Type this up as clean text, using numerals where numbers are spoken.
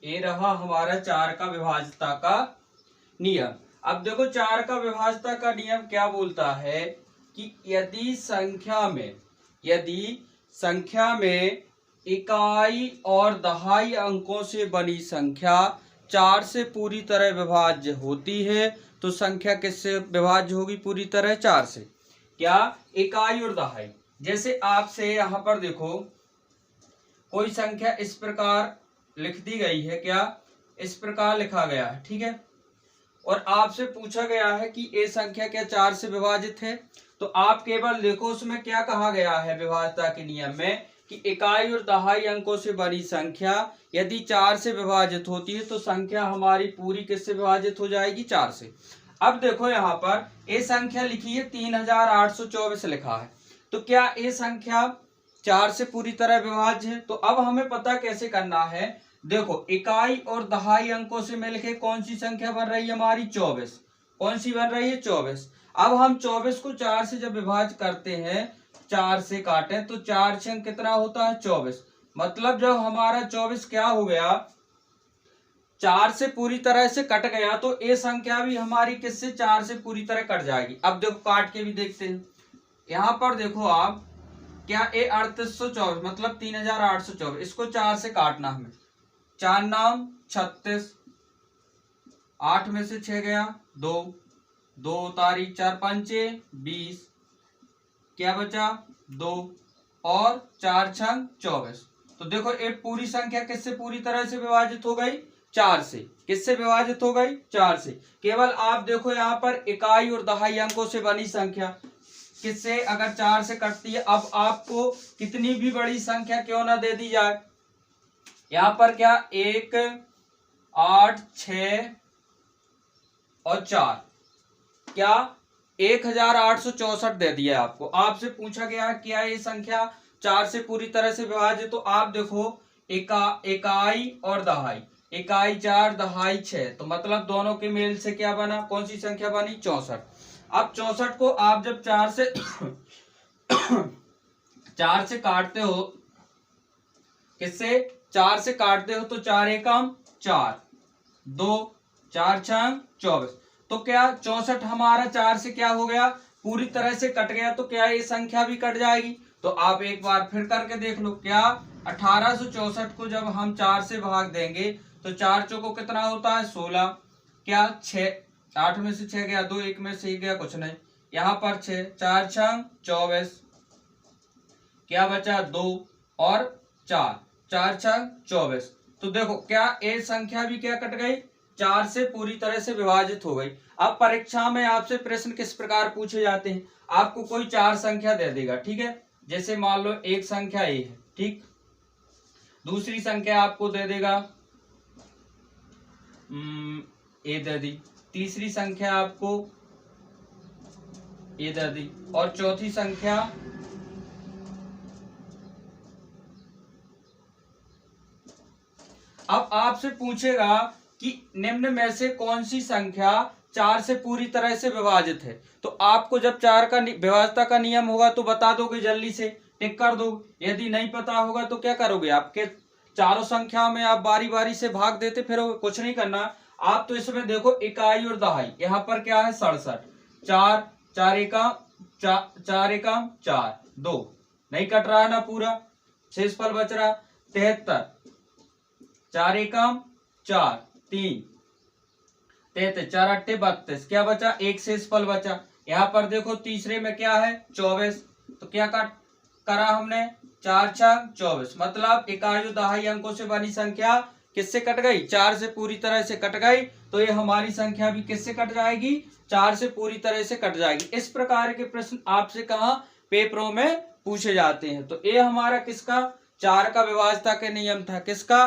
ये रहा हमारा 4 का विभाज्यता का नियम। अब देखो 4 का विभाज्यता का नियम क्या बोलता है कि यदि संख्या में इकाई और दहाई अंकों से बनी संख्या 4 से पूरी तरह विभाज्य होती है तो संख्या किससे विभाज्य होगी? पूरी तरह 4 से। क्या? इकाई और दहाई। जैसे आपसे यहाँ पर देखो कोई संख्या इस प्रकार लिख दी गई है, क्या इस प्रकार लिखा गया है, ठीक है, और आपसे पूछा गया है कि ये संख्या क्या 4 से विभाजित है, तो आप केवल देखो उसमें क्या कहा गया है विभाज्यता के नियम में कि इकाई और दहाई अंकों से बनी संख्या यदि 4 से विभाजित होती है तो संख्या हमारी पूरी किससे विभाजित हो जाएगी? 4 से। अब देखो यहाँ पर ये संख्या लिखी है 3824 लिखा है, तो क्या ये संख्या 4 से पूरी तरह विभाज्य है? तो अब हमें पता कैसे करना है, देखो इकाई और दहाई अंकों से मिलके कौन सी संख्या बन रही है हमारी? 24। कौन सी बन रही है? 24। अब हम 24 को 4 से जब विभाजित करते हैं, 4 से काटे तो 4 छंग कितना होता है? 24। मतलब जब हमारा 24 क्या हो गया? 4 से पूरी तरह से कट गया तो ये संख्या भी हमारी किससे? 4 से पूरी तरह कट जाएगी। अब देखो काट के भी देखते हैं, यहाँ पर देखो आप, क्या ये 3824 मतलब 3824, इसको 4 से काटना हमें, 4 नाम 36, 8 में से 6 गया 2, 2 तारीख 4 पंचे 20, क्या बचा? 2 और 4 छंग 24। तो देखो ये पूरी संख्या किससे पूरी तरह से विभाजित हो गई? 4 से। किससे विभाजित हो गई? 4 से। केवल आप देखो यहाँ पर इकाई और दहाई अंकों से बनी संख्या किससे अगर 4 से कटती है, अब आपको कितनी भी बड़ी संख्या क्यों ना दे दी जाए, यहाँ पर क्या 1, 8, 6 और 4, क्या 1864 दे दिया आपको। आपसे पूछा गया क्या ये संख्या 4 से पूरी तरह से विभाजित? तो आप देखो इकाई और दहाई, इकाई 4 दहाई 6, तो मतलब दोनों के मेल से क्या बना? कौन सी संख्या बनी? 64। अब 64 को आप जब 4 से 4 से काटते हो, किससे? 4 से काटते हो तो 4 एकम 4, 2 4 छंग 24, तो क्या 64 हमारा 4 से क्या हो गया? पूरी तरह से कट गया, तो क्या ये संख्या भी कट जाएगी? तो आप एक बार फिर करके देख लो, क्या 1864 को जब हम 4 से भाग देंगे तो 4 चौको कितना होता है? 16, क्या 6, 8 में से 6 गया 2, 1 में से 1 गया कुछ नहीं, यहाँ पर 6, 4 छंग 24, क्या बचा? 2 और 4, 4 छंग 24। तो देखो क्या ये संख्या भी क्या कट गई? 4 से पूरी तरह से विभाजित हो गई। अब परीक्षा में आपसे प्रश्न किस प्रकार पूछे जाते हैं, आपको कोई 4 संख्या दे देगा, ठीक है, जैसे मान लो एक संख्या ए है, ठीक, दूसरी संख्या आपको दे देगा ए दे दी, तीसरी संख्या आपको ए दे दी, और चौथी संख्या अब आपसे पूछेगा कि निम्न में से कौन सी संख्या 4 से पूरी तरह से विभाजित है। तो आपको जब 4 का विभाज्यता का नियम होगा तो बता दोगे, जल्दी से टिक कर दो। यदि नहीं पता होगा तो क्या करोगे, आपके चारों संख्या में आप बारी बारी से भाग देते फिरोगे, कुछ नहीं करना आप। तो इसमें देखो इकाई और दहाई, यहाँ पर क्या है? 67, 4 4 एकम 4 एकम 4, 2 नहीं कट रहा है ना पूरा, शेषफल बच रहा 73, 4 एकम 4, 3 33, 4 अट्ठे 32, क्या बचा? एक शेषफल बचा। यहाँ पर देखो तीसरे में क्या है? 24, तो क्या करा हमने? 4 छंग 24, मतलब इकाई और दहाई अंकों से बनी संख्या किससे कट गई? 4 से पूरी तरह से कट गई, तो ये हमारी संख्या भी किससे कट जाएगी? 4 से पूरी तरह से कट जाएगी। इस प्रकार के प्रश्न आपसे कहाँ पेपरों में पूछे जाते हैं। तो ये हमारा किसका? 4 का विभाज्यता के नियम था, किसका?